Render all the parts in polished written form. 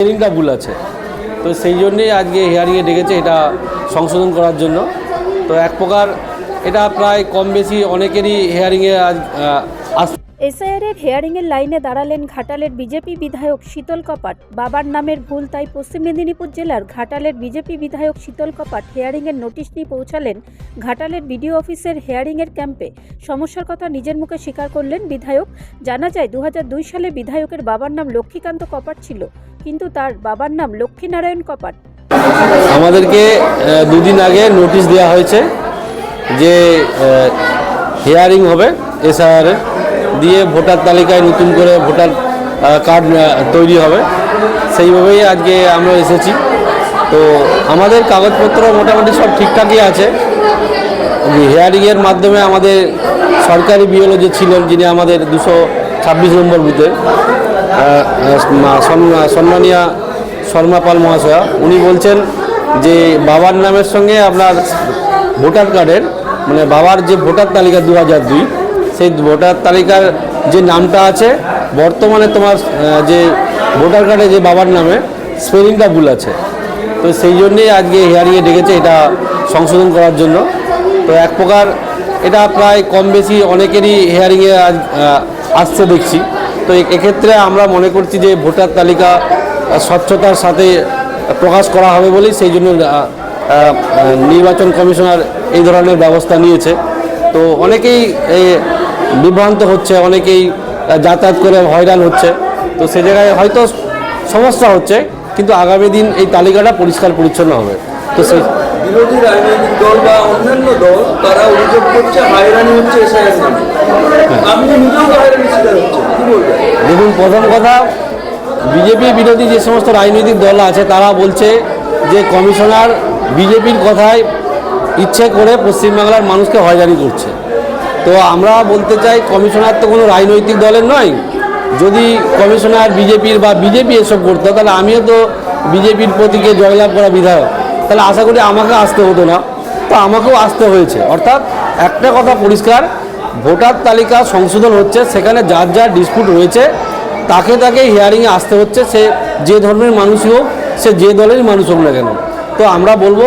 স্পেলিংটা ভুল আছে, তো সেই জন্যেই আজকে হিয়ারিংয়ে ডেকেছে এটা সংশোধন করার জন্য। তো এক প্রকার এটা প্রায় কম বেশি অনেকেরই হিয়ারিংয়ে আজ এসআইআরের হেয়ারিংয়ের লাইনে দাঁড়ালেন ঘাটালের বিজেপি বিধায়ক শীতল কপাট। বাবার নামের ভুল, তাই পশ্চিম মেদিনীপুর জেলার ঘাটালের বিজেপি বিধায়ক শীতল কপাট হেয়ারিংয়ের নোটিশ নিয়ে পৌঁছালেন ঘাটালের বিডিও অফিসের হেয়ারিংয়ের ক্যাম্পে। সমস্যার কথা নিজের মুখে স্বীকার করলেন বিধায়ক। জানা যায় 2002 সালে বিধায়কের বাবার নাম লক্ষ্মীকান্ত কপাট ছিল, কিন্তু তার বাবার নাম লক্ষ্মীনারায়ণ কপাট। আমাদেরকে দুদিন আগে নোটিশ দেওয়া হয়েছে যে হিয়ারিং হবে এসআইআরের, দিয়ে ভোটার তালিকায় নতুন করে ভোটার কার্ড তৈরি হবে। সেইভাবেই আজকে আমরা এসেছি। তো আমাদের কাগজপত্র মোটামুটি সব ঠিকঠাকই আছে। হিয়ারিংয়ের মাধ্যমে আমাদের সরকারি বিএলও যে ছিলেন, যিনি আমাদের 226 নম্বর বুথে সম্মানীয়া শর্মা পাল মহাশয়া, উনি বলছেন যে বাবার নামের সঙ্গে আপনার ভোটার কার্ডের মানে বাবার যে ভোটার তালিকা 2002, সেই ভোটার তালিকার যে নামটা আছে বর্তমানে তোমার যে ভোটার কার্ডে যে বাবার নামে স্পেলিংটা ভুল আছে। তো সেই জন্যেই আজকে হিয়ারিংয়ে ডেকেছে এটা সংশোধন করার জন্য। তো এক প্রকার এটা প্রায় কম বেশি অনেকেরই হিয়ারিংয়ে আসছে দেখছি। তো এক্ষেত্রে আমরা মনে করছি যে ভোটার তালিকা স্বচ্ছতার সাথে প্রকাশ করা হবে বলেই সেই জন্য নির্বাচন কমিশনার এই ধরনের ব্যবস্থা নিয়েছে। তো অনেকেই বিভ্রান্ত হচ্ছে, অনেকেই যাতায়াত করে হয়রান হচ্ছে। তো সে জায়গায় হয়তো সমস্যা হচ্ছে, কিন্তু আগামী দিন এই তালিকাটা পরিষ্কার পরিচ্ছন্ন হবে। তো সেই বিরোধী রাজনৈতিক দল বা অন্যান্য দল তারা অভিযোগ করছে হয়রানি হচ্ছে এসআইআর নামে। আপনি নিজেও হয়রানি শিকার হচ্ছে, কি বলবেন? দেখুন, প্রথম কথা, বিজেপি বিরোধী যে সমস্ত রাজনৈতিক দল আছে তারা বলছে যে কমিশনার বিজেপির কথায় ইচ্ছে করে পশ্চিমবাংলার মানুষকে হয়রানি করছে। তো আমরা বলতে চাই কমিশনার তো কোনো রাজনৈতিক দলের নয়। যদি কমিশনার বিজেপির বা বিজেপি এসব করতো, তাহলে আমিও তো বিজেপির প্রতীকে জয়লাভ করা বিধায়ক, তাহলে আশা করি আমাকে আসতে হতো না। তো আমাকেও আসতে হয়েছে। অর্থাৎ একটা কথা পরিষ্কার, ভোটার তালিকা সংশোধন হচ্ছে, সেখানে যার যার ডিসপিউট রয়েছে তাকে তাকে হিয়ারিংয়ে আসতে হচ্ছে, সে যে ধর্মের মানুষই হোক, সে যে দলেরই মানুষ হোক না কেন। তো আমরা বলবো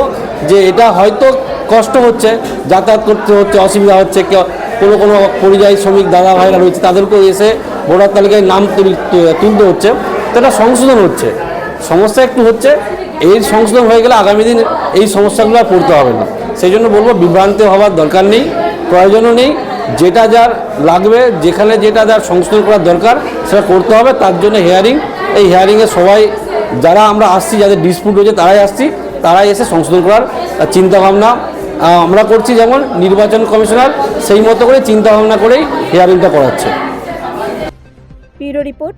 যে এটা হয়তো কষ্ট হচ্ছে, যাতায়াত করতে হচ্ছে, অসুবিধা হচ্ছে, কোনো পরিযায়ী শ্রমিক দাদা ভাইরা রয়েছে তাদেরকেও এসে ভোটার তালিকায় নাম তুলতে হচ্ছে। তো এটা সংশোধন হচ্ছে, সমস্যা একটু হচ্ছে। এই সংশোধন হয়ে গেলে আগামী দিন এই সমস্যাগুলো আর পড়তে হবে না। সেই জন্য বলবো বিভ্রান্ত হওয়ার দরকার নেই, প্রয়োজনও নেই। যেটা যার লাগবে, যেখানে যেটা যার সংশোধন করার দরকার সেটা করতে হবে। তার জন্য হিয়ারিং, এই হিয়ারিংয়ে সবাই যারা আমরা আসছি, যাদের ডিসপিউট হয়েছে তারাই আসছি, তারাই এসে সংশোধন করার চিন্তাভাবনা আমরা করছি। যেমন নির্বাচন কমিশনার সেই মতো করে চিন্তাভাবনা করেই হিয়ারিংটা করাচ্ছে। ব্যুরো রিপোর্ট,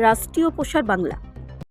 রাষ্ট্রীয় প্রসার বাংলা।